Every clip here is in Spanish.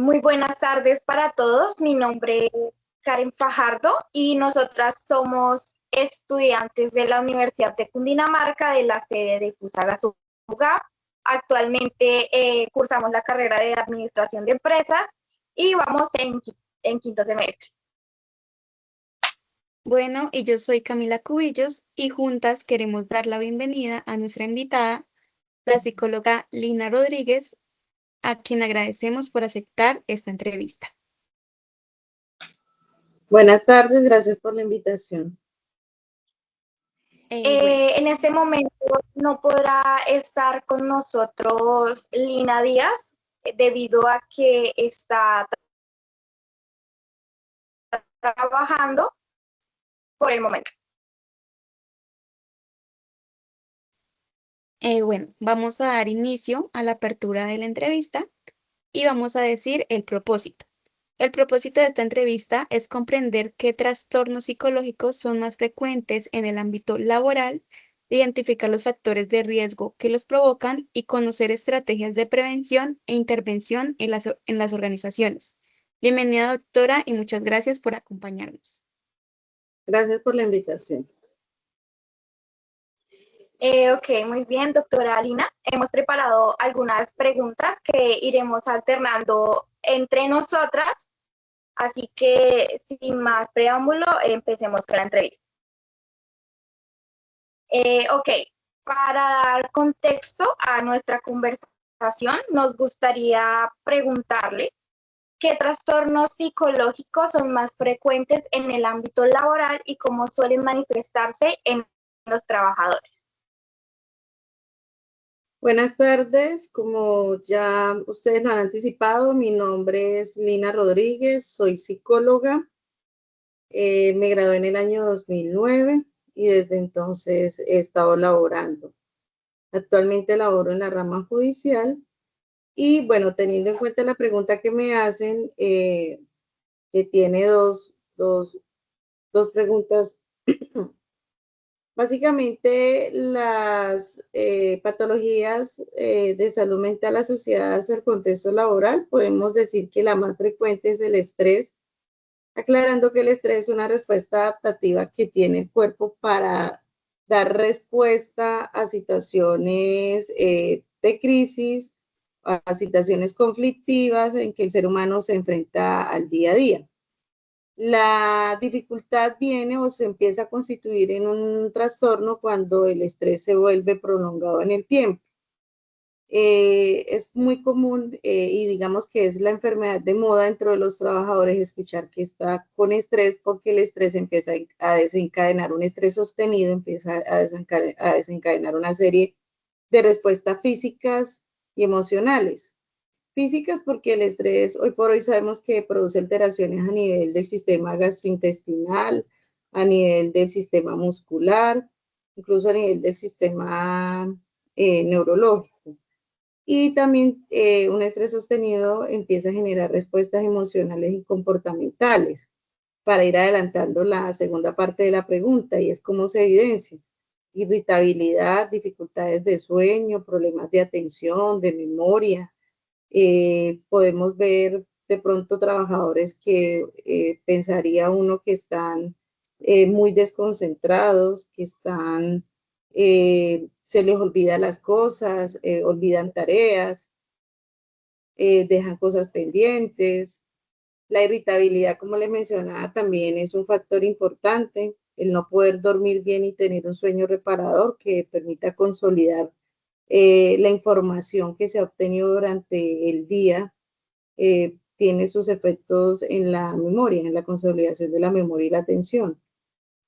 Muy buenas tardes para todos. Mi nombre es Karen Fajardo y nosotras somos estudiantes de la Universidad de Cundinamarca de la sede de Fusagasugá. Actualmente cursamos la carrera de Administración de Empresas y vamos en quinto semestre. Bueno, y yo soy Camila Cubillos y juntas queremos dar la bienvenida a nuestra invitada, la psicóloga Lina Rodríguez, a quien agradecemos por aceptar esta entrevista. Buenas tardes, gracias por la invitación. En este momento no podrá estar con nosotros Lina Díaz debido a que está trabajando por el momento. Bueno, vamos a dar inicio a la apertura de la entrevista y vamos a decir el propósito. El propósito de esta entrevista es comprender qué trastornos psicológicos son más frecuentes en el ámbito laboral, identificar los factores de riesgo que los provocan y conocer estrategias de prevención e intervención en las organizaciones. Bienvenida, doctora, y muchas gracias por acompañarnos. Gracias por la invitación. Ok, muy bien, doctora Lina. Hemos preparado algunas preguntas que iremos alternando entre nosotras. Así que, sin más preámbulo, empecemos con la entrevista. Ok, para dar contexto a nuestra conversación, nos gustaría preguntarle qué trastornos psicológicos son más frecuentes en el ámbito laboral y cómo suelen manifestarse en los trabajadores. Buenas tardes, como ya ustedes lo han anticipado, mi nombre es Lina Rodríguez, soy psicóloga, me gradué en el año 2009 y desde entonces he estado laborando. Actualmente laboro en la rama judicial y bueno, teniendo en cuenta la pregunta que me hacen, que tiene dos preguntas. Básicamente, las patologías de salud mental asociadas al contexto laboral, podemos decir que la más frecuente es el estrés, aclarando que el estrés es una respuesta adaptativa que tiene el cuerpo para dar respuesta a situaciones de crisis, a situaciones conflictivas en que el ser humano se enfrenta al día a día. La dificultad viene o se empieza a constituir en un trastorno cuando el estrés se vuelve prolongado en el tiempo. Es muy común y digamos que es la enfermedad de moda dentro de los trabajadores escuchar que está con estrés porque el estrés empieza a desencadenar un estrés sostenido, empieza a desencadenar una serie de respuestas físicas y emocionales. Físicas porque el estrés hoy por hoy sabemos que produce alteraciones a nivel del sistema gastrointestinal, a nivel del sistema muscular, incluso a nivel del sistema neurológico. Y también un estrés sostenido empieza a generar respuestas emocionales y comportamentales. Para ir adelantando la segunda parte de la pregunta, y es cómo se evidencia. Irritabilidad, dificultades de sueño, problemas de atención, de memoria. Podemos ver de pronto trabajadores que pensaría uno que están muy desconcentrados, que están, se les olvidan las cosas, olvidan tareas, dejan cosas pendientes. La irritabilidad, como les mencionaba, también es un factor importante, el no poder dormir bien y tener un sueño reparador que permita consolidar la información que se ha obtenido durante el día tiene sus efectos en la memoria, en la consolidación de la memoria y la atención.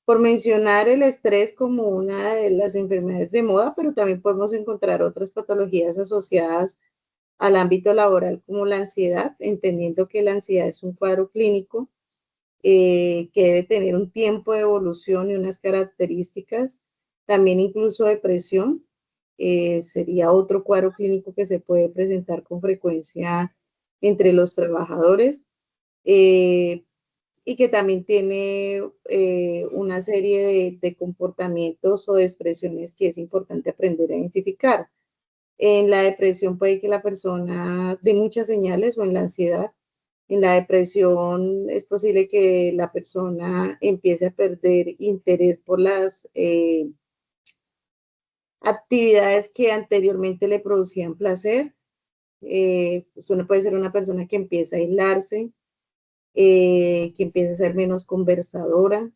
Por mencionar el estrés como una de las enfermedades de moda, pero también podemos encontrar otras patologías asociadas al ámbito laboral como la ansiedad, entendiendo que la ansiedad es un cuadro clínico que debe tener un tiempo de evolución y unas características. También incluso depresión sería otro cuadro clínico que se puede presentar con frecuencia entre los trabajadores y que también tiene una serie de comportamientos o de expresiones que es importante aprender a identificar. En la depresión puede que la persona dé muchas señales o en la ansiedad En la depresión es posible que la persona empiece a perder interés por las actividades que anteriormente le producían placer. Pues uno puede ser una persona que empieza a aislarse, que empieza a ser menos conversadora.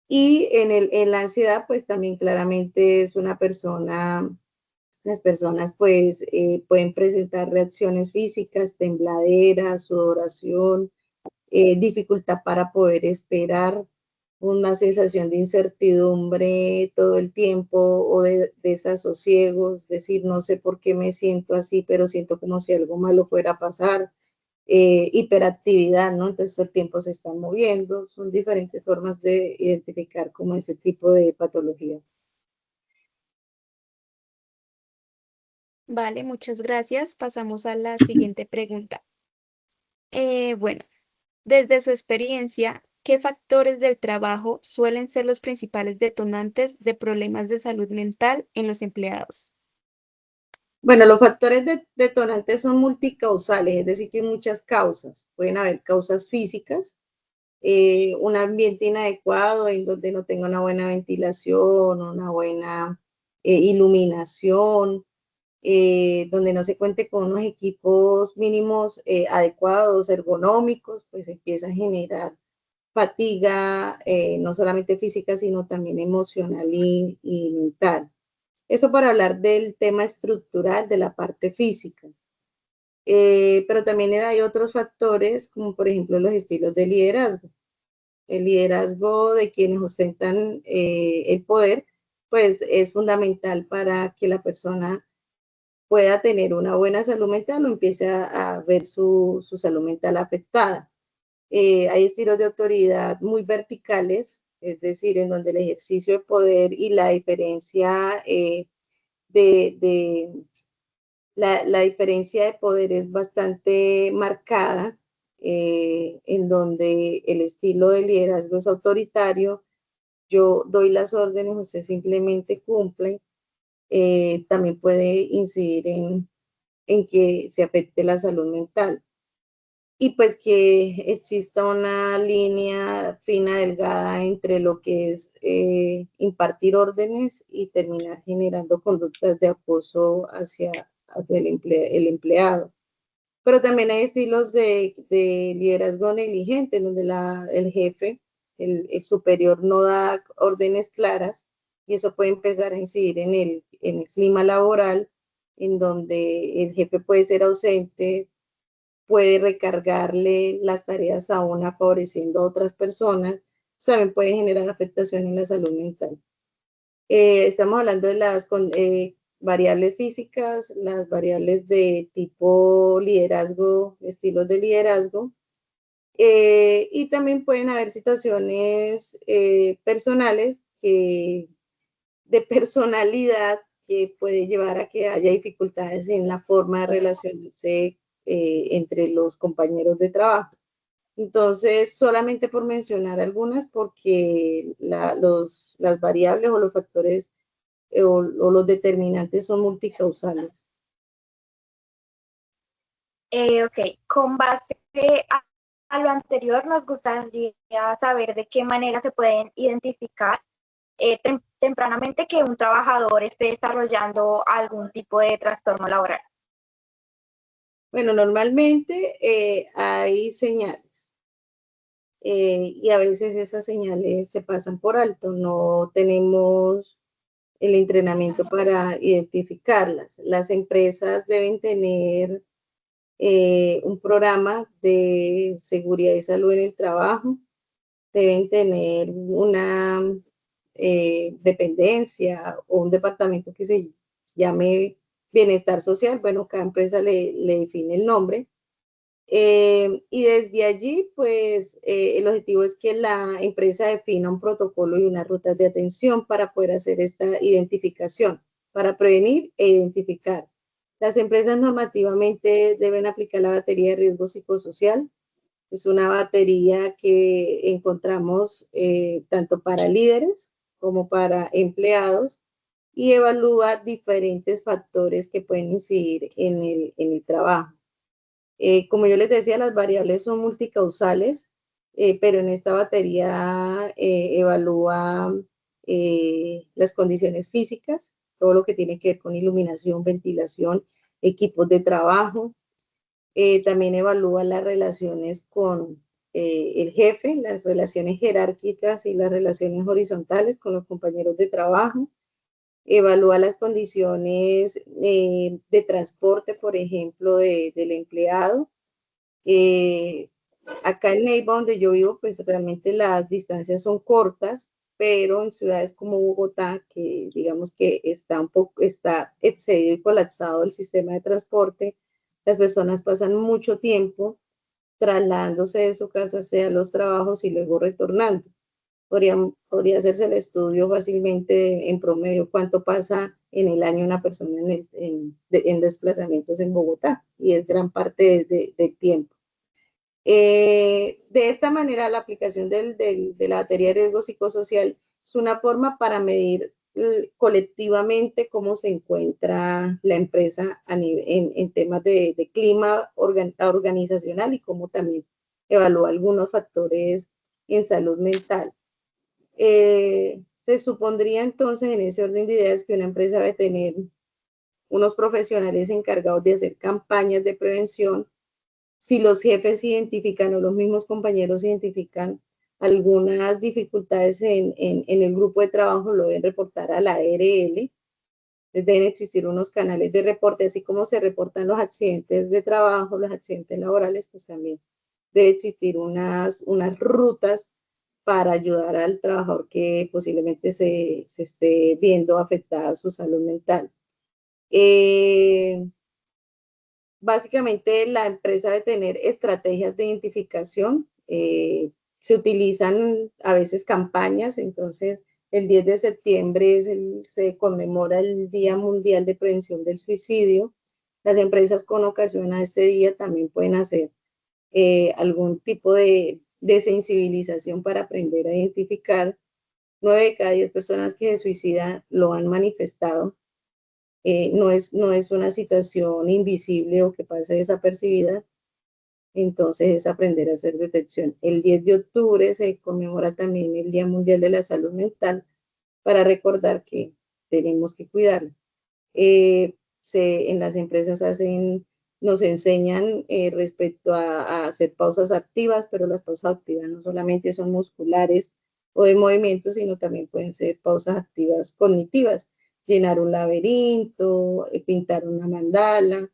Y en la ansiedad, pues también claramente es una persona, las personas pues pueden presentar reacciones físicas, tembladera, sudoración, dificultad para poder esperar, una sensación de incertidumbre todo el tiempo o de desasosiego, es decir, no sé por qué me siento así, pero siento como si algo malo fuera a pasar, hiperactividad, ¿no? Entonces todo el tiempo se están moviendo, son diferentes formas de identificar como ese tipo de patología. Vale, muchas gracias. Pasamos a la siguiente pregunta. Bueno, desde su experiencia, ¿qué factores del trabajo suelen ser los principales detonantes de problemas de salud mental en los empleados? Bueno, los factores detonantes son multicausales, es decir, que hay muchas causas. Pueden haber causas físicas, un ambiente inadecuado en donde no tenga una buena ventilación, una buena iluminación, donde no se cuente con unos equipos mínimos adecuados, ergonómicos, pues empieza a generar fatiga, no solamente física, sino también emocional y mental. Eso para hablar del tema estructural de la parte física. Pero también hay otros factores, como por ejemplo los estilos de liderazgo. El liderazgo de quienes ostentan el poder, pues es fundamental para que la persona pueda tener una buena salud mental o empiece a ver su salud mental afectada. Hay estilos de autoridad muy verticales, es decir, en donde el ejercicio de poder y la diferencia de la diferencia de poder es bastante marcada, en donde el estilo de liderazgo es autoritario, yo doy las órdenes, usted simplemente cumple, también puede incidir en que se afecte la salud mental. Y pues que exista una línea fina, delgada entre lo que es impartir órdenes y terminar generando conductas de acoso hacia el empleado. Pero también hay estilos de liderazgo negligente, donde el jefe, el superior, no da órdenes claras y eso puede empezar a incidir en el clima laboral, en donde el jefe puede ser ausente, puede recargarle las tareas a una favoreciendo a otras personas, también puede generar afectación en la salud mental. Estamos hablando de las variables físicas, las variables de tipo liderazgo, estilos de liderazgo, y también pueden haber situaciones personales de personalidad que puede llevar a que haya dificultades en la forma de relacionarse entre los compañeros de trabajo. Entonces, solamente por mencionar algunas, porque las variables o los factores o los determinantes son multicausales. Ok, con base a lo anterior, nos gustaría saber de qué manera se pueden identificar tempranamente que un trabajador esté desarrollando algún tipo de trastorno laboral. Bueno, normalmente hay señales y a veces esas señales se pasan por alto, no tenemos el entrenamiento para identificarlas. Las empresas deben tener un programa de seguridad y salud en el trabajo, deben tener una dependencia o un departamento que se llame bienestar social, bueno, cada empresa le define el nombre. Y desde allí, pues, el objetivo es que la empresa defina un protocolo y unas rutas de atención para poder hacer esta identificación, para prevenir e identificar. Las empresas normativamente deben aplicar la batería de riesgo psicosocial. Es una batería que encontramos tanto para líderes como para empleados y evalúa diferentes factores que pueden incidir en el trabajo. Como yo les decía, las variables son multicausales, pero en esta batería evalúa las condiciones físicas, todo lo que tiene que ver con iluminación, ventilación, equipos de trabajo. También evalúa las relaciones con el jefe, las relaciones jerárquicas y las relaciones horizontales con los compañeros de trabajo. Evalúa las condiciones de transporte, por ejemplo, del empleado. Acá en Neiva, donde yo vivo, pues realmente las distancias son cortas, pero en ciudades como Bogotá, que digamos que está excedido y colapsado el sistema de transporte, las personas pasan mucho tiempo trasladándose de su casa hacia los trabajos y luego retornando. Podría hacerse el estudio fácilmente en promedio cuánto pasa en el año una persona en desplazamientos en Bogotá, y es gran parte del tiempo. De esta manera, la aplicación de la batería de riesgo psicosocial es una forma para medir colectivamente cómo se encuentra la empresa en temas de clima organizacional, y cómo también evalúa algunos factores en salud mental. Se supondría entonces, en ese orden de ideas, que una empresa debe tener unos profesionales encargados de hacer campañas de prevención. Si los jefes identifican o los mismos compañeros identifican algunas dificultades en el grupo de trabajo, lo deben reportar a la ARL. Deben existir unos canales de reporte, así como se reportan los accidentes de trabajo, los accidentes laborales, pues también debe existir unas rutas para ayudar al trabajador que posiblemente se esté viendo afectada su salud mental. Básicamente la empresa debe tener estrategias de identificación. Se utilizan a veces campañas. Entonces el 10 de septiembre se conmemora el Día Mundial de Prevención del Suicidio. Las empresas con ocasión a este día también pueden hacer algún tipo de sensibilización para aprender a identificar. 9 de cada 10 personas que se suicidan lo han manifestado. No es una situación invisible o que pase desapercibida. Entonces es aprender a hacer detección. El 10 de octubre se conmemora también el Día Mundial de la Salud Mental, para recordar que tenemos que cuidarla. En las empresas nos enseñan respecto a hacer pausas activas, pero las pausas activas no solamente son musculares o de movimiento, sino también pueden ser pausas activas cognitivas. Llenar un laberinto, pintar una mandala,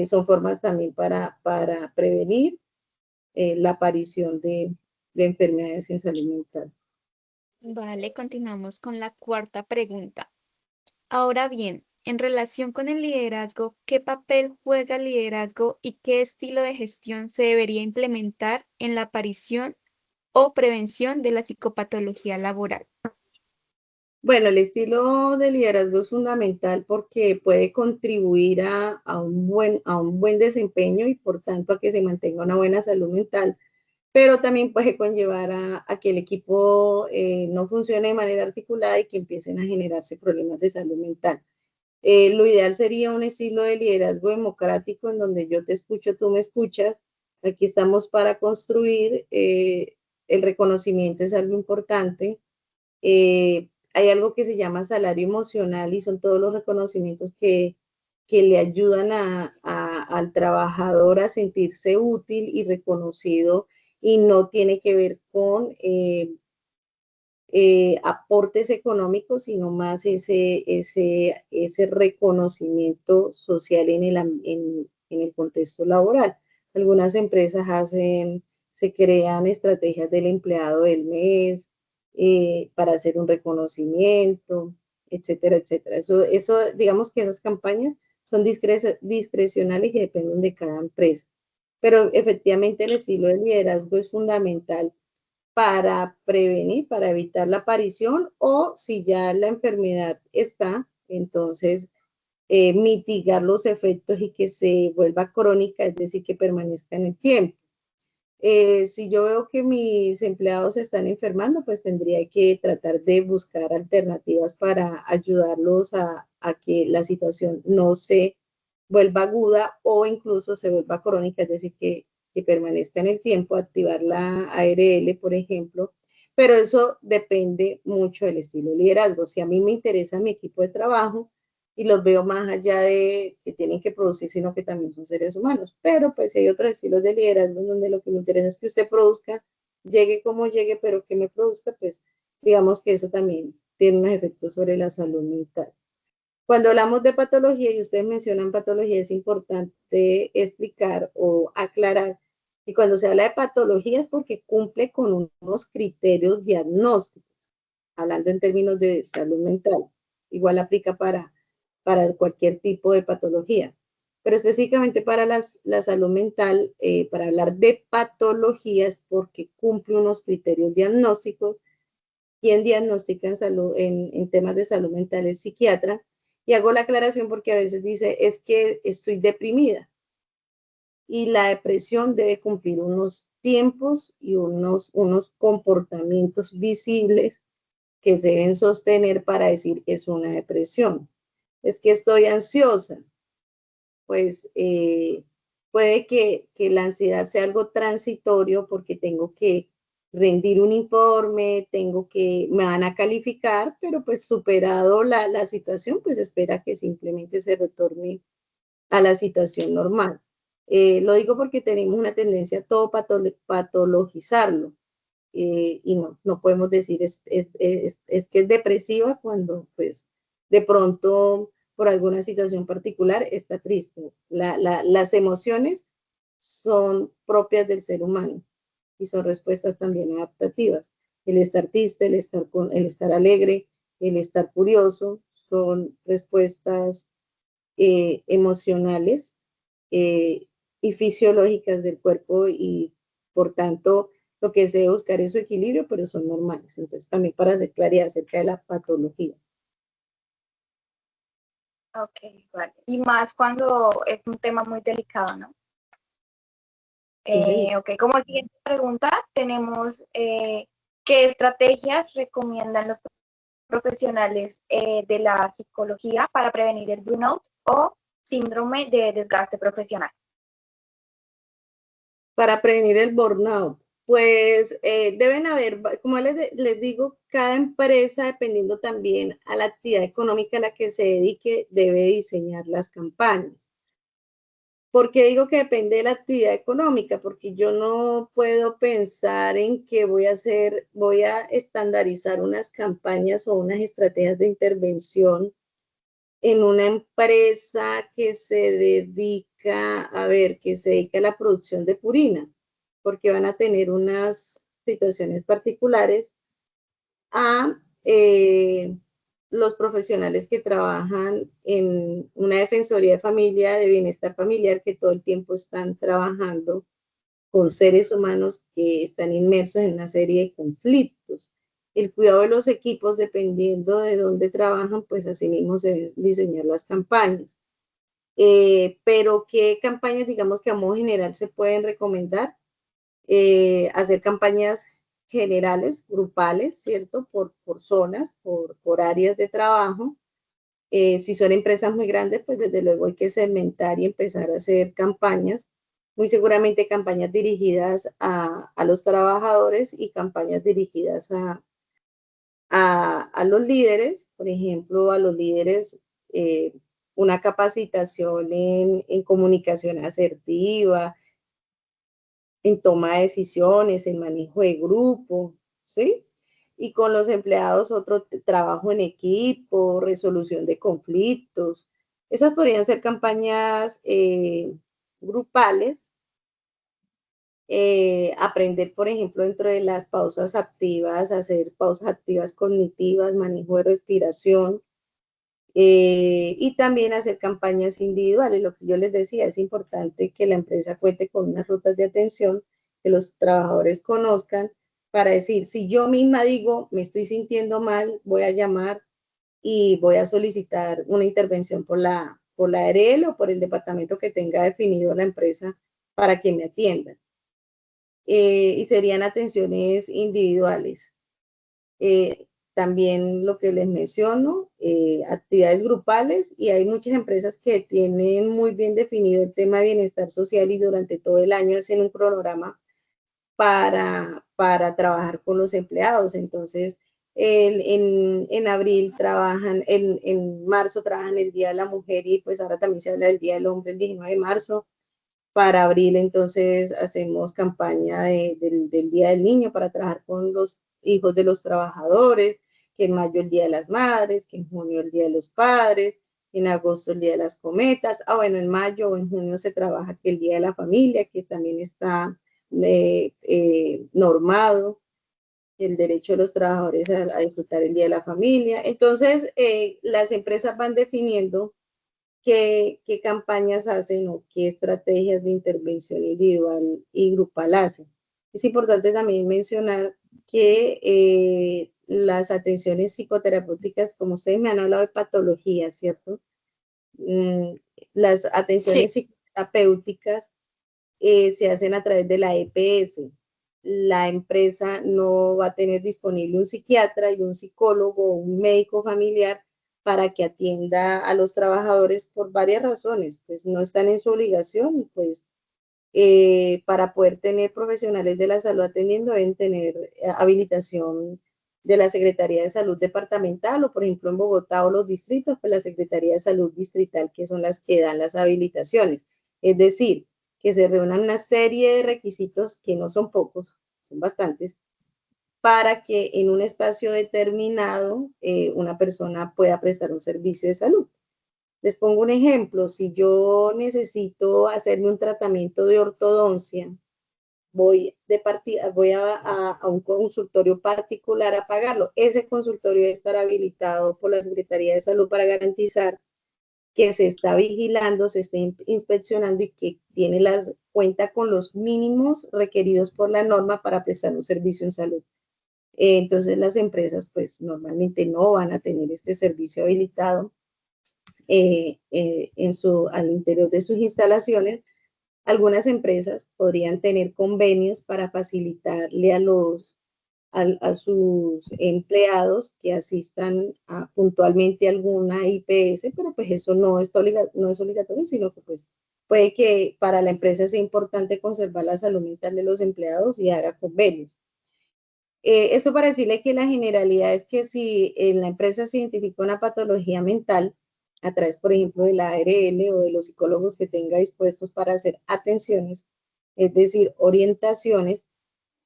son formas también para prevenir la aparición de enfermedades en salud mental. Vale, continuamos con la cuarta pregunta. Ahora bien, en relación con el liderazgo, ¿qué papel juega el liderazgo y qué estilo de gestión se debería implementar en la aparición o prevención de la psicopatología laboral? Bueno, el estilo de liderazgo es fundamental porque puede contribuir a un buen desempeño, y por tanto a que se mantenga una buena salud mental, pero también puede conllevar a que el equipo no funcione de manera articulada y que empiecen a generarse problemas de salud mental. Lo ideal sería un estilo de liderazgo democrático, en donde yo te escucho, tú me escuchas. Aquí estamos para construir. El reconocimiento es algo importante. Hay algo que se llama salario emocional, y son todos los reconocimientos que le ayudan al trabajador a sentirse útil y reconocido, y no tiene que ver con aportes económicos, sino más ese reconocimiento social en el contexto laboral. Algunas empresas se crean estrategias del empleado del mes para hacer un reconocimiento, etcétera, etcétera. Eso, digamos que esas campañas son discrecionales y dependen de cada empresa. Pero efectivamente el estilo de liderazgo es fundamental para prevenir, para evitar la aparición, o si ya la enfermedad está, entonces mitigar los efectos y que se vuelva crónica, es decir, que permanezca en el tiempo. Si yo veo que mis empleados se están enfermando, pues tendría que tratar de buscar alternativas para ayudarlos a que la situación no se vuelva aguda o incluso se vuelva crónica, es decir, que permanezca en el tiempo, activar la ARL, por ejemplo, pero eso depende mucho del estilo de liderazgo. Si a mí me interesa mi equipo de trabajo y los veo más allá de que tienen que producir, sino que también son seres humanos, pero pues si hay otros estilos de liderazgo donde lo que me interesa es que usted produzca, llegue como llegue, pero que me produzca, pues digamos que eso también tiene unos efectos sobre la salud mental. Cuando hablamos de patología y ustedes mencionan patología, es importante explicar o aclarar que cuando se habla de patología es porque cumple con unos criterios diagnósticos, hablando en términos de salud mental. Igual aplica para cualquier tipo de patología. Pero específicamente para la salud mental, para hablar de patología es porque cumple unos criterios diagnósticos. Quien diagnostica en temas de salud mental el psiquiatra. Y hago la aclaración porque a veces dice, es que estoy deprimida. Y la depresión debe cumplir unos tiempos y unos comportamientos visibles que se deben sostener para decir es una depresión. Es que estoy ansiosa. Pues puede que la ansiedad sea algo transitorio porque tengo que rendir un informe, me van a calificar, pero pues superado la situación, pues espera que simplemente se retorne a la situación normal. Lo digo porque tenemos una tendencia a todo patologizarlo y no podemos decir es que es depresiva cuando pues de pronto por alguna situación particular está triste. Las emociones son propias del ser humano y son respuestas también adaptativas. El estar triste, el estar alegre, el estar curioso, son respuestas emocionales y fisiológicas del cuerpo y por tanto lo que se debe buscar es su equilibrio, pero son normales. Entonces también para hacer claridad acerca de la patología. Ok, vale. Y más cuando es un tema muy delicado, ¿no? Sí. Ok, como siguiente pregunta tenemos ¿qué estrategias recomiendan los profesionales de la psicología para prevenir el burnout o síndrome de desgaste profesional? Para prevenir el burnout, pues deben haber, como les digo, cada empresa, dependiendo también a la actividad económica a la que se dedique, debe diseñar las campañas. ¿Por qué digo que depende de la actividad económica? Porque yo no puedo pensar en que voy a estandarizar unas campañas o unas estrategias de intervención en una empresa que se dedica a la producción de purina, porque van a tener unas situaciones particulares a los profesionales que trabajan en una defensoría de familia, de bienestar familiar, que todo el tiempo están trabajando con seres humanos que están inmersos en una serie de conflictos. El cuidado de los equipos, dependiendo de dónde trabajan, pues así mismo se deben diseñar las campañas. Pero ¿qué campañas, digamos que a modo general, se pueden recomendar? Hacer campañas generales, grupales, ¿cierto? Por zonas, por áreas de trabajo. Si son empresas muy grandes, pues desde luego hay que segmentar y empezar a hacer campañas, muy seguramente campañas dirigidas a los trabajadores y campañas dirigidas a los líderes, por ejemplo, a los líderes, una capacitación en comunicación asertiva, en toma de decisiones, en manejo de grupo, ¿sí? Y con los empleados otro trabajo en equipo, resolución de conflictos. Esas podrían ser campañas grupales. Aprender, por ejemplo, dentro de las pausas activas, hacer pausas activas cognitivas, manejo de respiración, y también hacer campañas individuales. Lo que yo les decía, es importante que la empresa cuente con unas rutas de atención que los trabajadores conozcan para decir, si yo misma digo, me estoy sintiendo mal, voy a llamar y voy a solicitar una intervención por la ARL o por el departamento que tenga definido la empresa para que me atiendan. Y serían atenciones individuales. también lo que les menciono, actividades grupales, y hay muchas empresas que tienen muy bien definido el tema de bienestar social y durante todo el año hacen un cronograma para trabajar con los empleados. Entonces, en abril trabajan, en marzo trabajan el Día de la Mujer y pues ahora también se habla del Día del Hombre el 19 de marzo. Para abril entonces hacemos campaña del Día del Niño para trabajar con los hijos de los trabajadores, que en mayo el Día de las Madres, que en junio el Día de los Padres, en agosto el Día de las Cometas, bueno, en mayo o en junio se trabaja que el Día de la Familia, que también está normado, el derecho de los trabajadores a disfrutar el Día de la Familia. Entonces, las empresas van definiendo qué campañas hacen o qué estrategias de intervención individual y grupal hacen. Es importante también mencionar que las atenciones psicoterapéuticas, como ustedes me han hablado de patología, ¿cierto? Las atenciones psicoterapéuticas se hacen a través de la EPS. La empresa no va a tener disponible un psiquiatra y un psicólogo o un médico familiar para que atienda a los trabajadores por varias razones, pues no están en su obligación y pues para poder tener profesionales de la salud atendiendo deben tener habilitación de la Secretaría de Salud Departamental o por ejemplo en Bogotá o los distritos, pues la Secretaría de Salud Distrital que son las que dan las habilitaciones. Es decir, que se reúnan una serie de requisitos que no son pocos, son bastantes, para que en un espacio determinado una persona pueda prestar un servicio de salud. Les pongo un ejemplo, si yo necesito hacerme un tratamiento de ortodoncia, voy a un consultorio particular a pagarlo. Ese consultorio debe estar habilitado por la Secretaría de Salud para garantizar que se está vigilando, se está inspeccionando y que tiene cuenta con los mínimos requeridos por la norma para prestar un servicio en salud. Entonces las empresas pues normalmente no van a tener este servicio habilitado al interior de sus instalaciones. Algunas empresas podrían tener convenios para facilitarle a sus empleados que asistan puntualmente a alguna IPS, pero pues eso no es obligatorio, sino que pues puede que para la empresa sea importante conservar la salud mental de los empleados y haga convenios. Esto para decirle que la generalidad es que si en la empresa se identifica una patología mental, a través, por ejemplo, de la ARL o de los psicólogos que tenga dispuestos para hacer atenciones, es decir, orientaciones,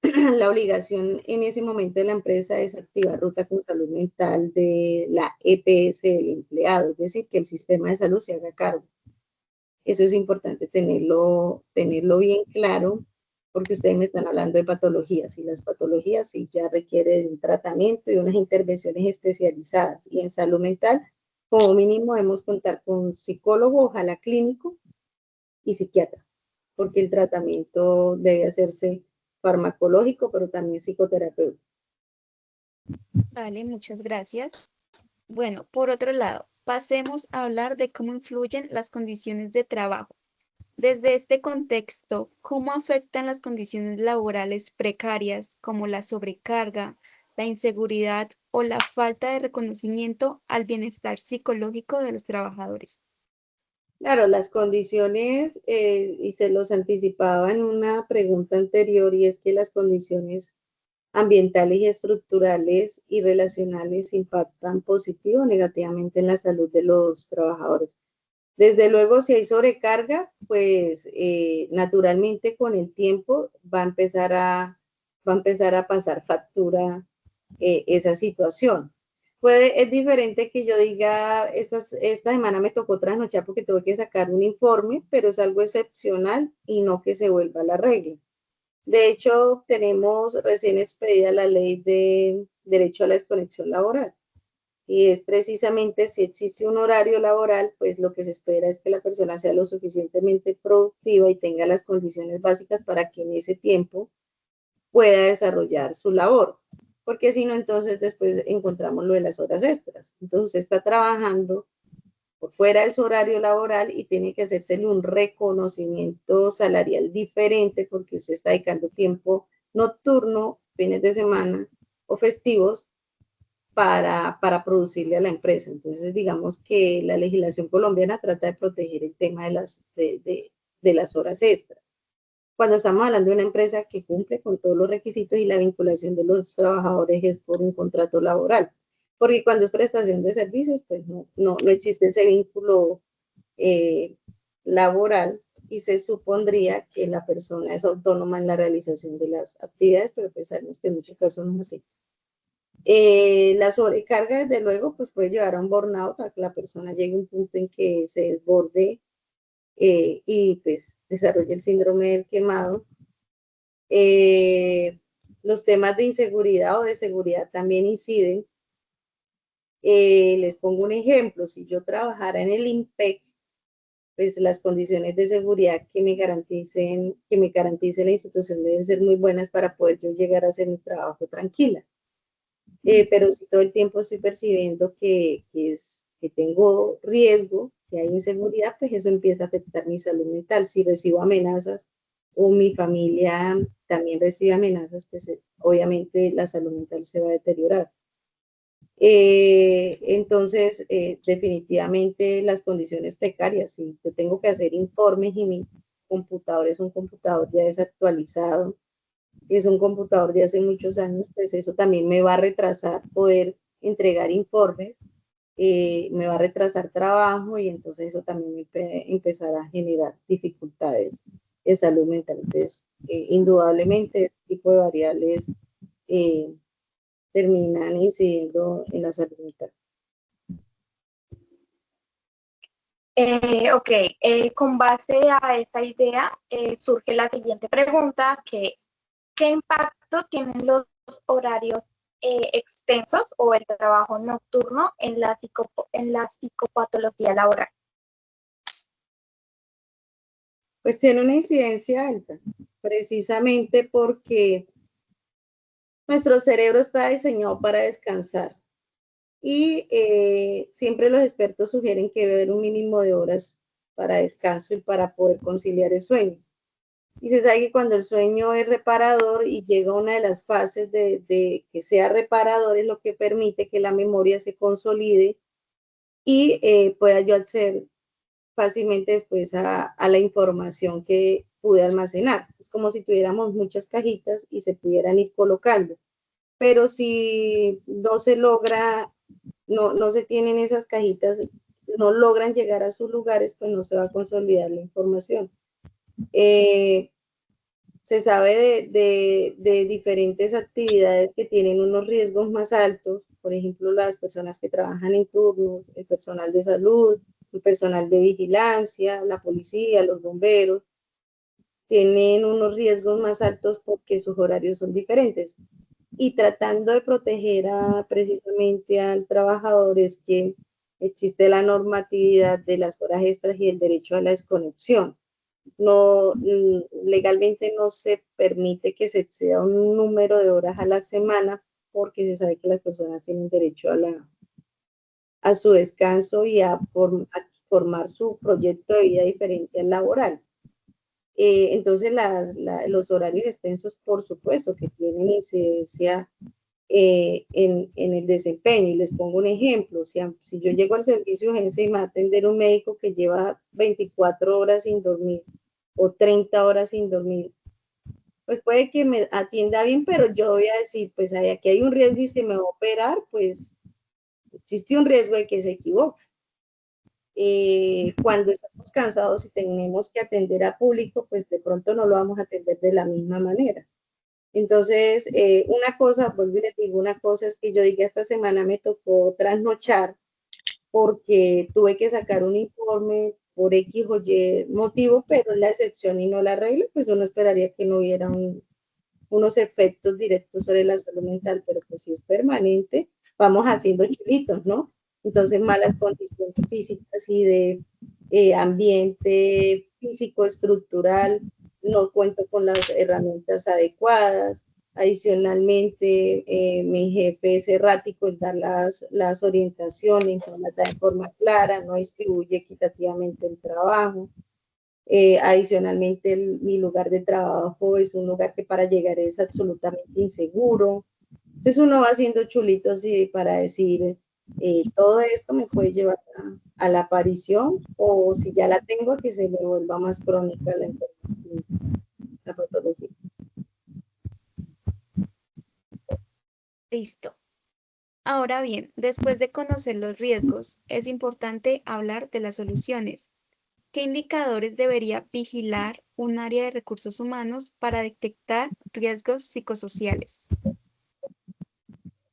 la obligación en ese momento de la empresa es activar ruta con salud mental de la EPS del empleado, es decir, que el sistema de salud se haga cargo. Eso es importante tenerlo bien claro, porque ustedes me están hablando de patologías, y las patologías sí ya requieren un tratamiento y unas intervenciones especializadas. Y en salud mental, como mínimo, debemos contar con psicólogo, ojalá clínico, y psiquiatra, porque el tratamiento debe hacerse farmacológico, pero también psicoterapéutico. Vale, muchas gracias. Bueno, por otro lado, pasemos a hablar de cómo influyen las condiciones de trabajo. Desde este contexto, ¿cómo afectan las condiciones laborales precarias como la sobrecarga, la inseguridad o la falta de reconocimiento al bienestar psicológico de los trabajadores? Claro, las condiciones, y se los anticipaba en una pregunta anterior, y es que las condiciones ambientales y estructurales y relacionales impactan positivo o negativamente en la salud de los trabajadores. Desde luego, si hay sobrecarga, pues naturalmente con el tiempo va a empezar a pasar factura esa situación. Es diferente que yo diga, esta semana me tocó trasnochar porque tuve que sacar un informe, pero es algo excepcional y no que se vuelva la regla. De hecho, tenemos recién expedida la ley de derecho a la desconexión laboral. Y es precisamente si existe un horario laboral, pues lo que se espera es que la persona sea lo suficientemente productiva y tenga las condiciones básicas para que en ese tiempo pueda desarrollar su labor. Porque si no, entonces después encontramos lo de las horas extras. Entonces usted está trabajando por fuera de su horario laboral y tiene que hacérsele un reconocimiento salarial diferente porque usted está dedicando tiempo nocturno, fines de semana o festivos para producirle a la empresa. Entonces, digamos que la legislación colombiana trata de proteger el tema de las horas extras. Cuando estamos hablando de una empresa que cumple con todos los requisitos y la vinculación de los trabajadores es por un contrato laboral, porque cuando es prestación de servicios, pues no existe ese vínculo laboral y se supondría que la persona es autónoma en la realización de las actividades, pero pues sabemos que en muchos casos no es así. La sobrecarga, desde luego, pues puede llevar a un burnout, a que la persona llegue a un punto en que se desborde y pues desarrolle el síndrome del quemado. Los temas de inseguridad o de seguridad también inciden. Les pongo un ejemplo, si yo trabajara en el IMPEC, pues las condiciones de seguridad que me garantice la institución deben ser muy buenas para poder yo llegar a hacer mi trabajo tranquila. Pero si todo el tiempo estoy percibiendo que tengo riesgo, que hay inseguridad, pues eso empieza a afectar mi salud mental. Si recibo amenazas o mi familia también recibe amenazas, pues obviamente la salud mental se va a deteriorar. Entonces, definitivamente las condiciones precarias, si yo tengo que hacer informes y mi computador es un computador ya desactualizado, es un computador de hace muchos años, pues eso también me va a retrasar poder entregar informes, me va a retrasar trabajo y entonces eso también me puede empezar a generar dificultades en salud mental. Entonces, indudablemente, este tipo de variables terminan incidiendo en la salud mental. Ok, con base a esa idea surge la siguiente pregunta, que es, ¿qué impacto tienen los horarios extensos o el trabajo nocturno en la psicopatología laboral? Pues tiene una incidencia alta, precisamente porque nuestro cerebro está diseñado para descansar y siempre los expertos sugieren que debe haber un mínimo de horas para descanso y para poder conciliar el sueño. Y se sabe que cuando el sueño es reparador y llega a una de las fases de que sea reparador, es lo que permite que la memoria se consolide y pueda yo acceder fácilmente después a la información que pude almacenar. Es como si tuviéramos muchas cajitas y se pudieran ir colocando. Pero si no se logra, no se tienen esas cajitas, no logran llegar a sus lugares, pues no se va a consolidar la información. Se sabe de diferentes actividades que tienen unos riesgos más altos, por ejemplo, las personas que trabajan en turnos, el personal de salud, el personal de vigilancia, la policía, los bomberos, tienen unos riesgos más altos porque sus horarios son diferentes. Y tratando de proteger precisamente al trabajador es que existe la normatividad de las horas extras y el derecho a la desconexión. No, legalmente no se permite que se exceda un número de horas a la semana porque se sabe que las personas tienen derecho a su descanso y a formar su proyecto de vida diferente al laboral. Entonces, los horarios extensos, por supuesto, que tienen incidencia en el desempeño. Y les pongo un ejemplo, si yo llego al servicio de urgencia y me va a atender un médico que lleva 24 horas sin dormir o 30 horas sin dormir, pues puede que me atienda bien, pero yo voy a decir, pues aquí hay un riesgo y se me va a operar, pues existe un riesgo de que se equivoque. Cuando estamos cansados y tenemos que atender a público, pues de pronto no lo vamos a atender de la misma manera. Entonces, una cosa, vuelvo y les digo, una cosa es que yo diga, esta semana me tocó trasnochar porque tuve que sacar un informe por X o Y motivo, pero es la excepción y no la regla, pues uno esperaría que no hubiera unos efectos directos sobre la salud mental, pero pues si es permanente, vamos haciendo chulitos, ¿no? Entonces, malas condiciones físicas y de ambiente físico estructural, no cuento con las herramientas adecuadas. Adicionalmente, mi jefe es errático en dar las orientaciones, no las da en forma clara, no distribuye equitativamente el trabajo. Adicionalmente, mi lugar de trabajo es un lugar que para llegar es absolutamente inseguro. Entonces uno va haciendo chulitos y para decir, todo esto me puede llevar a la aparición o si ya la tengo, a que se me vuelva más crónica la enfermedad, la patología. Listo. Ahora bien, después de conocer los riesgos, es importante hablar de las soluciones. ¿Qué indicadores debería vigilar un área de recursos humanos para detectar riesgos psicosociales?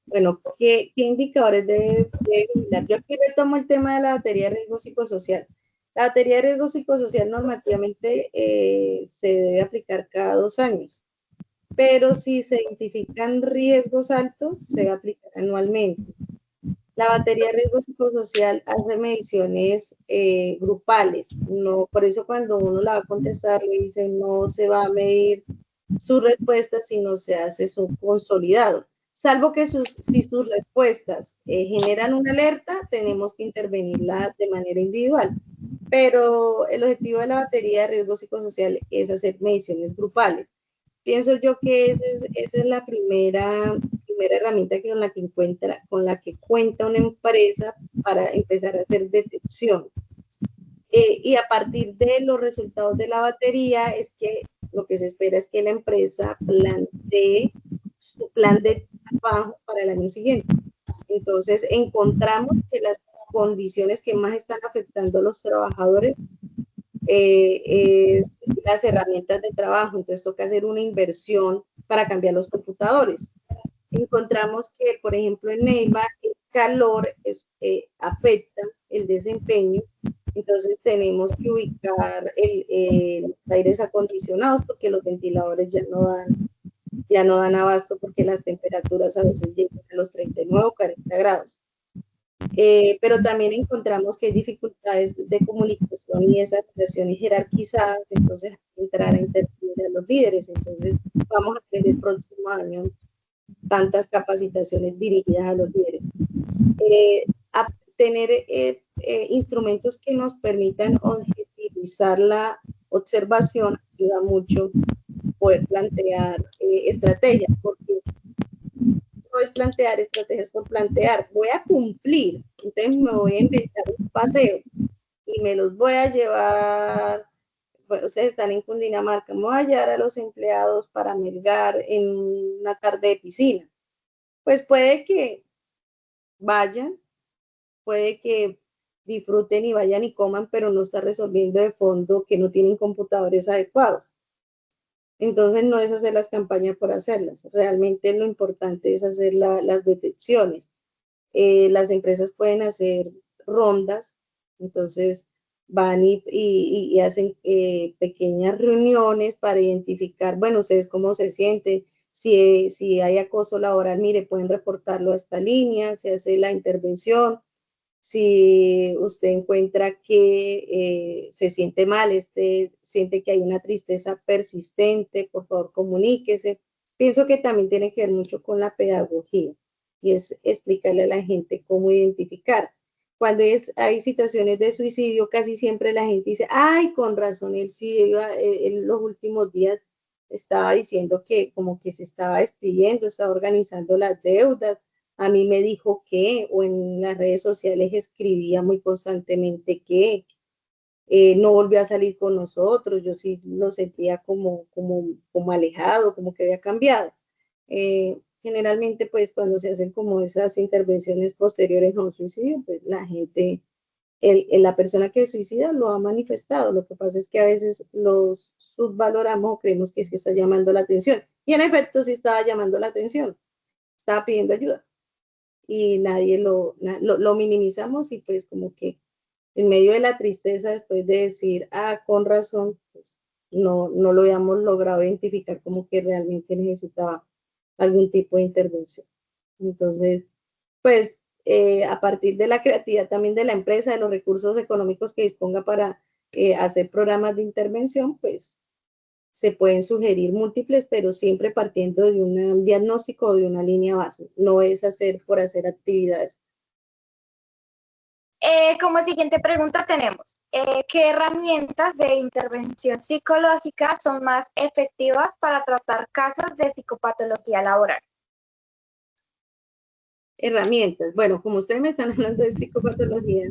Bueno, ¿qué indicadores debe vigilar? Yo aquí retomo el tema de la batería de riesgo psicosocial. La batería de riesgo psicosocial normativamente se debe aplicar cada 2 años, pero si se identifican riesgos altos, se debe aplicar anualmente. La batería de riesgo psicosocial hace mediciones grupales, no, por eso cuando uno la va a contestar le dice no se va a medir su respuesta, sino se hace su consolidado. Salvo que si sus respuestas generan una alerta, tenemos que intervenirla de manera individual. Pero el objetivo de la batería de riesgo psicosocial es hacer mediciones grupales. Pienso yo que esa es la primera herramienta con la que cuenta una empresa para empezar a hacer detección. Y a partir de los resultados de la batería es que lo que se espera es que la empresa plantee su plan de trabajo para el año siguiente. Entonces encontramos que las condiciones que más están afectando a los trabajadores es las herramientas de trabajo. Entonces toca hacer una inversión para cambiar los computadores. Encontramos que, por ejemplo, en Neiva, el calor afecta el desempeño, entonces tenemos que ubicar los aires acondicionados porque los ventiladores ya no dan abasto porque las temperaturas a veces llegan a los 39 o 40 grados. Pero también encontramos que hay dificultades de comunicación y esas relaciones jerarquizadas, entonces hay que entrar a intervenir a los líderes. Entonces vamos a hacer el próximo año tantas capacitaciones dirigidas a los líderes. A tener instrumentos que nos permitan objetivizar la observación ayuda mucho poder plantear estrategias, porque no es plantear estrategias por plantear, voy a cumplir, entonces me voy a inventar un paseo y me los voy a llevar, bueno, ustedes están en Cundinamarca, me voy a llevar a los empleados para Melgar en una tarde de piscina. Pues puede que vayan, puede que disfruten y vayan y coman, pero no está resolviendo de fondo que no tienen computadores adecuados. Entonces no es hacer las campañas por hacerlas, realmente lo importante es hacer las detecciones. Las empresas pueden hacer rondas, entonces van y hacen pequeñas reuniones para identificar, bueno, ustedes cómo se sienten, si hay acoso laboral, mire, pueden reportarlo a esta línea, se hace la intervención. Si usted encuentra que se siente mal, siente que hay una tristeza persistente, por favor comuníquese. Pienso que también tiene que ver mucho con la pedagogía y es explicarle a la gente cómo identificar. Cuando hay situaciones de suicidio, casi siempre la gente dice, ay, con razón, él sí iba, en los últimos días estaba diciendo que como que se estaba despidiendo, estaba organizando las deudas, a mí me dijo que, o en las redes sociales escribía muy constantemente que no volvió a salir con nosotros, yo sí lo sentía como alejado, como que había cambiado. Generalmente, pues cuando se hacen como esas intervenciones posteriores a un suicidio, pues la gente, la persona que suicida lo ha manifestado. Lo que pasa es que a veces los subvaloramos o creemos que sí está llamando la atención. Y en efecto, sí estaba llamando la atención, estaba pidiendo ayuda y nadie lo minimizamos y pues como que en medio de la tristeza después de decir, ah, con razón, pues no lo habíamos logrado identificar como que realmente necesitaba algún tipo de intervención. Entonces, pues a partir de la creatividad también de la empresa, de los recursos económicos que disponga para hacer programas de intervención, pues se pueden sugerir múltiples, pero siempre partiendo de un diagnóstico o de una línea base. No es hacer por hacer actividades. Como siguiente pregunta tenemos, ¿qué herramientas de intervención psicológica son más efectivas para tratar casos de psicopatología laboral? herramientas. Bueno, como ustedes me están hablando de psicopatología,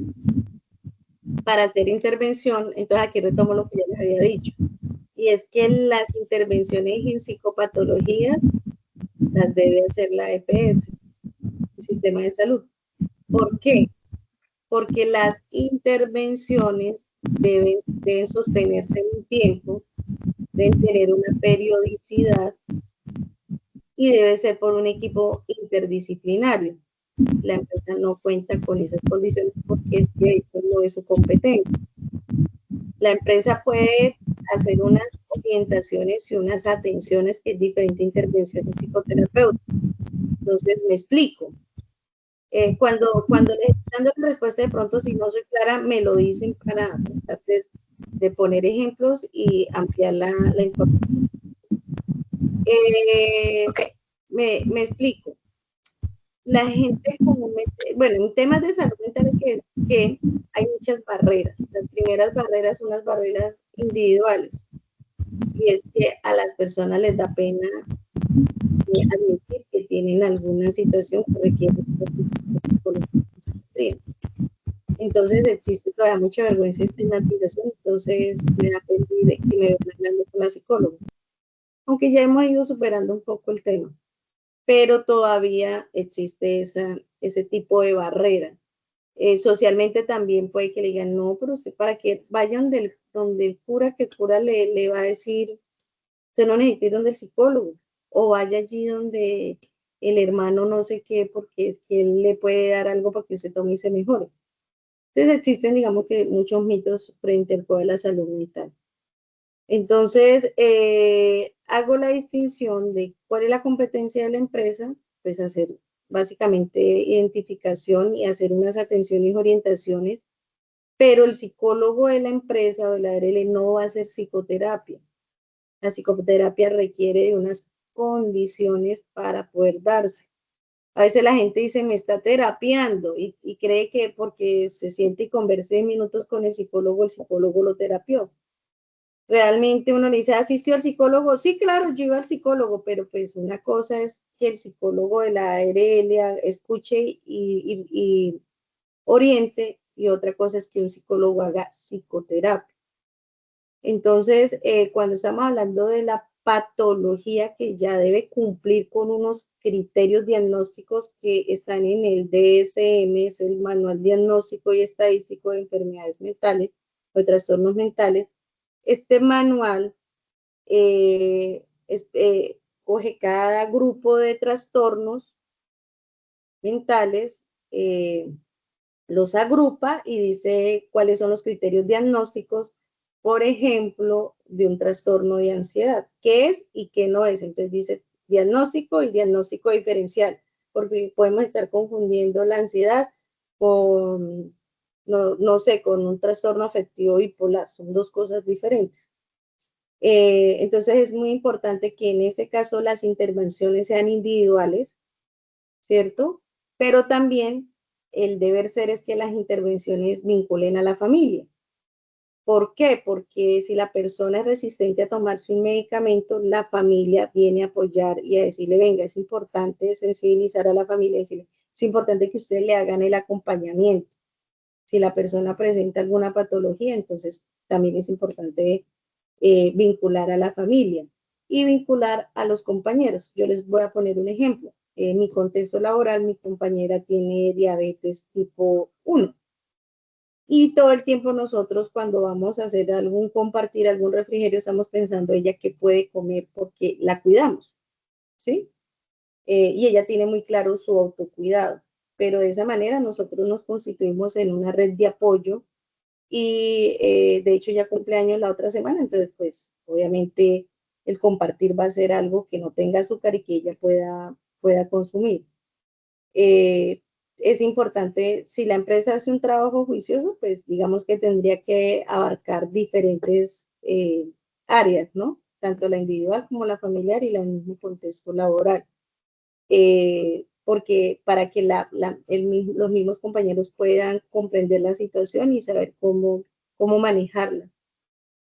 para hacer intervención, entonces aquí retomo lo que ya les había dicho, y es que las intervenciones en psicopatología las debe hacer la EPS, el sistema de salud. ¿Por qué? Porque las intervenciones deben sostenerse en un tiempo, deben tener una periodicidad y debe ser por un equipo interdisciplinario. La empresa no cuenta con esas condiciones porque es que eso no es su competencia. La empresa puede hacer unas orientaciones y unas atenciones que es diferente intervenciones psicoterapéuticas. Entonces, me explico. Cuando les estoy dando la respuesta, de pronto, si no soy clara, me lo dicen para tratar de poner ejemplos y ampliar la información. Okay. Me explico. La gente comúnmente, bueno, en temas de salud mental hay que hay muchas barreras. Las primeras barreras son las barreras individuales. Y es que a las personas les da pena admitir que tienen alguna situación que requiere psicología. Entonces existe todavía mucha vergüenza y estigmatización, entonces me da pena que me vean hablando con la psicóloga. Aunque ya hemos ido superando un poco el tema, pero todavía existe ese tipo de barrera. Socialmente también puede que le digan, no, pero usted para que vayan donde el cura, que el cura le va a decir, usted no necesita ir donde el psicólogo, o vaya allí donde el hermano no sé qué, porque es que él le puede dar algo para que usted tome y se mejore. Entonces existen, digamos que muchos mitos frente al de la salud mental. Entonces, hago la distinción de cuál es la competencia de la empresa, pues hacer básicamente identificación y hacer unas atenciones y orientaciones, pero el psicólogo de la empresa o de la ARL no va a hacer psicoterapia. La psicoterapia requiere de unas condiciones para poder darse. A veces la gente dice, me está terapiando y cree que porque se siente y converse 10 minutos con el psicólogo lo terapió. Realmente uno le dice, ¿asistió al psicólogo? Sí, claro, yo iba al psicólogo, pero pues una cosa es que el psicólogo de la ARL escuche y oriente, y otra cosa es que un psicólogo haga psicoterapia. Entonces, cuando estamos hablando de la patología que ya debe cumplir con unos criterios diagnósticos que están en el DSM, es el Manual Diagnóstico y Estadístico de Enfermedades Mentales o de Trastornos Mentales, este manual coge cada grupo de trastornos mentales, los agrupa y dice cuáles son los criterios diagnósticos, por ejemplo, de un trastorno de ansiedad, qué es y qué no es. Entonces dice diagnóstico y diagnóstico diferencial, porque podemos estar confundiendo la ansiedad con, no sé, con un trastorno afectivo bipolar, son dos cosas diferentes. Entonces es muy importante que en este caso las intervenciones sean individuales, ¿cierto? Pero también el deber ser es que las intervenciones vinculen a la familia. ¿Por qué? Porque si la persona es resistente a tomarse un medicamento, la familia viene a apoyar y a decirle, venga, es importante sensibilizar a la familia, decirle, es importante que ustedes le hagan el acompañamiento. Si la persona presenta alguna patología, entonces también es importante vincular a la familia y vincular a los compañeros. Yo les voy a poner un ejemplo. En mi contexto laboral, mi compañera tiene diabetes tipo 1 y todo el tiempo nosotros cuando vamos a hacer compartir algún refrigerio, estamos pensando ella qué puede comer porque la cuidamos, ¿sí? Y ella tiene muy claro su autocuidado, pero de esa manera nosotros nos constituimos en una red de apoyo y de hecho ya cumpleaños la otra semana, entonces pues obviamente el compartir va a ser algo que no tenga azúcar y que ella pueda consumir. Es importante, si la empresa hace un trabajo juicioso, pues digamos que tendría que abarcar diferentes áreas, ¿no? Tanto la individual como la familiar y la en el mismo contexto laboral. Porque para que los mismos compañeros puedan comprender la situación y saber cómo manejarla.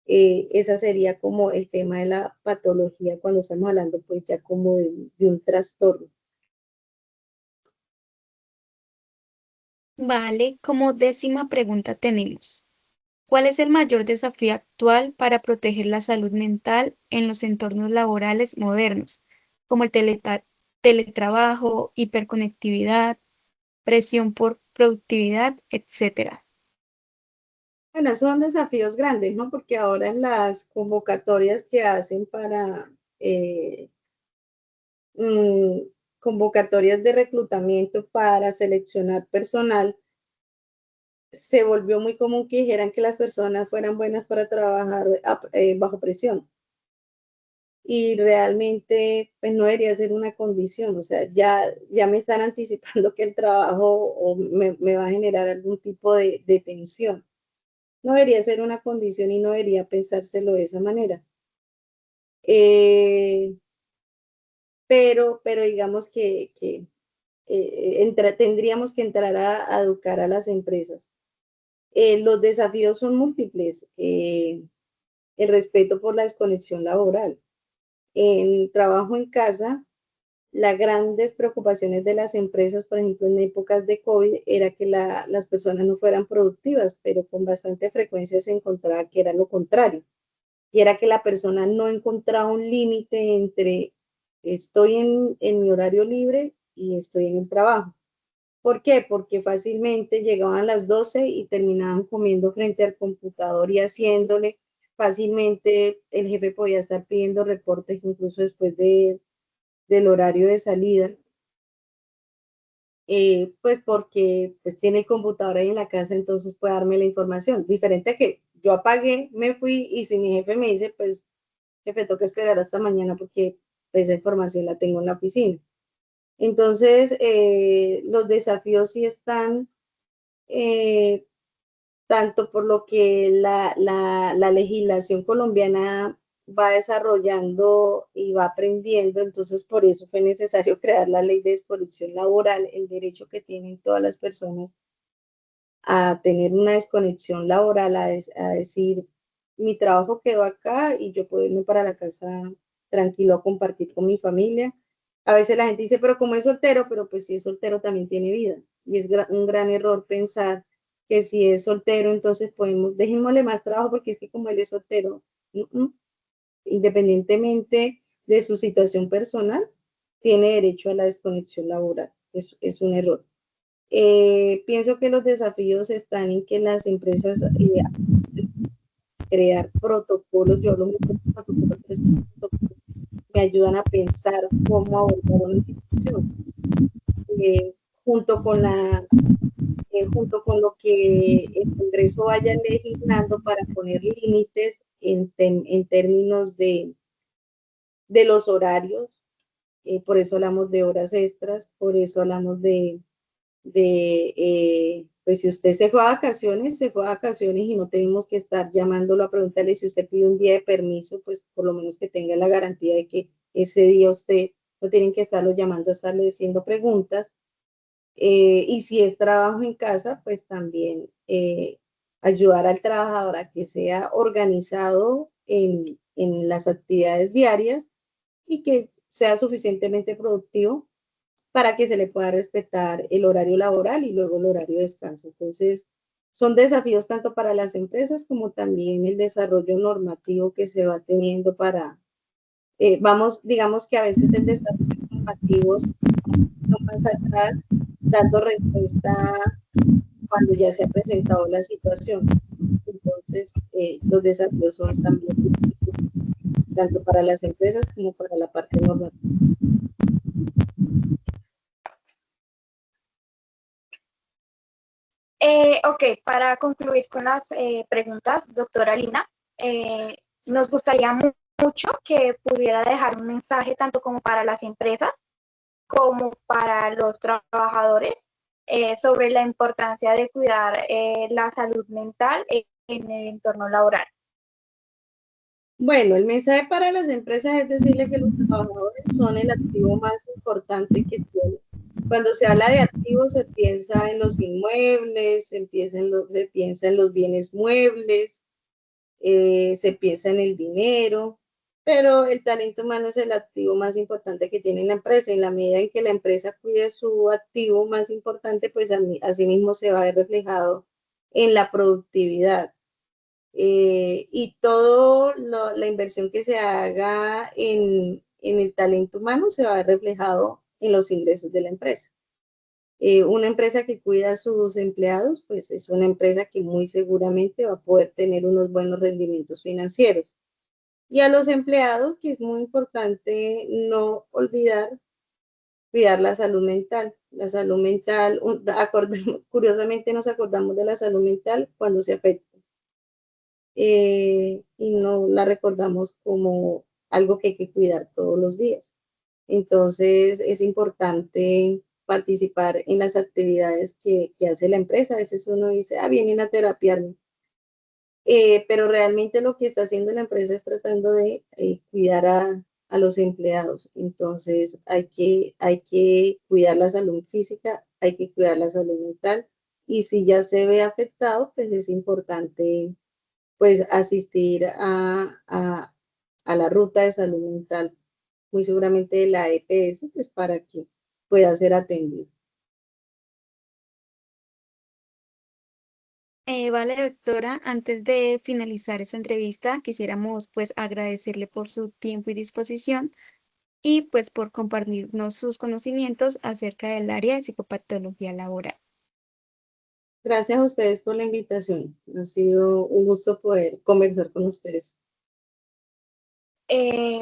Esa sería como el tema de la patología cuando estamos hablando pues ya como de un trastorno. Vale, como décima pregunta tenemos, ¿cuál es el mayor desafío actual para proteger la salud mental en los entornos laborales modernos, como el teletrabajo, hiperconectividad, presión por productividad, etcétera? Bueno, esos son desafíos grandes, ¿no? Porque ahora en las convocatorias que hacen para mm, convocatorias de reclutamiento para seleccionar personal, se volvió muy común que dijeran que las personas fueran buenas para trabajar bajo presión. Y realmente pues no debería ser una condición, o sea, ya me están anticipando que el trabajo me va a generar algún tipo de tensión. No debería ser una condición y no debería pensárselo de esa manera. Eh, pero digamos que tendríamos que entrar a educar a las empresas. Los desafíos son múltiples. El respeto por la desconexión laboral. En trabajo en casa, las grandes preocupaciones de las empresas, por ejemplo, en épocas de COVID, era que las personas no fueran productivas, pero con bastante frecuencia se encontraba que era lo contrario, y era que la persona no encontraba un límite entre estoy en mi horario libre y estoy en el trabajo. ¿Por qué? Porque fácilmente llegaban las 12 y terminaban comiendo frente al computador y haciéndole. Fácilmente el jefe podía estar pidiendo reportes incluso después del horario de salida, pues porque pues tiene el computador ahí en la casa, entonces puede darme la información. Diferente a que yo apagué, me fui y si mi jefe me dice, pues jefe, toca esperar hasta mañana porque pues, esa información la tengo en la oficina. Entonces, los desafíos sí están eh, tanto por lo que la legislación colombiana va desarrollando y va aprendiendo, entonces por eso fue necesario crear la ley de desconexión laboral, el derecho que tienen todas las personas a tener una desconexión laboral, a decir, mi trabajo quedó acá y yo puedo irme para la casa tranquilo a compartir con mi familia. A veces la gente dice, pero como es soltero, pero pues si es soltero también tiene vida. Y es un gran error pensar que si es soltero, entonces podemos, dejémosle más trabajo porque es que como él es soltero, independientemente de su situación personal, tiene derecho a la desconexión laboral. Es un error. Pienso que los desafíos están en que las empresas crear protocolos, yo hablo mucho de protocolos, me ayudan a pensar cómo abordar una situación, eh, junto con junto con lo que el Congreso vaya legislando para poner límites en términos de los horarios, por eso hablamos de horas extras, por eso hablamos pues si usted se fue a vacaciones y no tenemos que estar llamándolo a preguntarle si usted pide un día de permiso, pues por lo menos que tenga la garantía de que ese día usted no tienen que estarlo llamando, estarle haciendo preguntas. Y si es trabajo en casa, pues también ayudar al trabajador a que sea organizado en las actividades diarias y que sea suficientemente productivo para que se le pueda respetar el horario laboral y luego el horario de descanso. Entonces, son desafíos tanto para las empresas como también el desarrollo normativo que se va teniendo para, digamos que a veces el desarrollo normativo es más atrás, dando respuesta cuando ya se ha presentado la situación. Entonces, los desafíos son también tanto para las empresas como para la parte normativa. Ok, para concluir con las preguntas, doctora Lina, nos gustaría mucho que pudiera dejar un mensaje tanto como para las empresas como para los trabajadores sobre la importancia de cuidar la salud mental en el entorno laboral. Bueno, el mensaje para las empresas es decirle que los trabajadores son el activo más importante que tienen. Cuando se habla de activos, se piensa en los inmuebles, se piensa en los bienes muebles, se piensa en el dinero, pero el talento humano es el activo más importante que tiene la empresa. En la medida en que la empresa cuide su activo más importante, pues asimismo se va a ver reflejado en la productividad. Y toda la inversión que se haga en el talento humano se va a ver reflejado en los ingresos de la empresa. Una empresa que cuida a sus empleados, pues es una empresa que muy seguramente va a poder tener unos buenos rendimientos financieros. Y a los empleados, que es muy importante no olvidar cuidar la salud mental. La salud mental, curiosamente nos acordamos de la salud mental cuando se afecta y no la recordamos como algo que hay que cuidar todos los días. Entonces es importante participar en las actividades que hace la empresa. A veces uno dice, vienen a terapiarme. Pero realmente lo que está haciendo la empresa es tratando de cuidar a los empleados. Entonces hay que cuidar la salud física, hay que cuidar la salud mental y si ya se ve afectado, pues es importante pues asistir a la ruta de salud mental, muy seguramente de la EPS, pues para que pueda ser atendido. Vale, doctora, antes de finalizar esta entrevista, quisiéramos pues agradecerle por su tiempo y disposición y pues por compartirnos sus conocimientos acerca del área de psicopatología laboral. Gracias a ustedes por la invitación. Ha sido un gusto poder conversar con ustedes.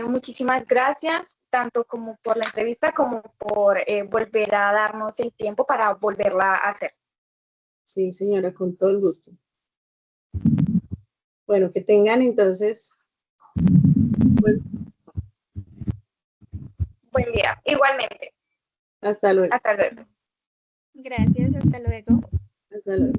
Muchísimas gracias, tanto como por la entrevista como por volver a darnos el tiempo para volverla a hacer. Sí, señora, con todo el gusto. Bueno, que tengan entonces Buen día, igualmente. hasta luego. Hasta luego. Gracias, hasta luego. Hasta luego.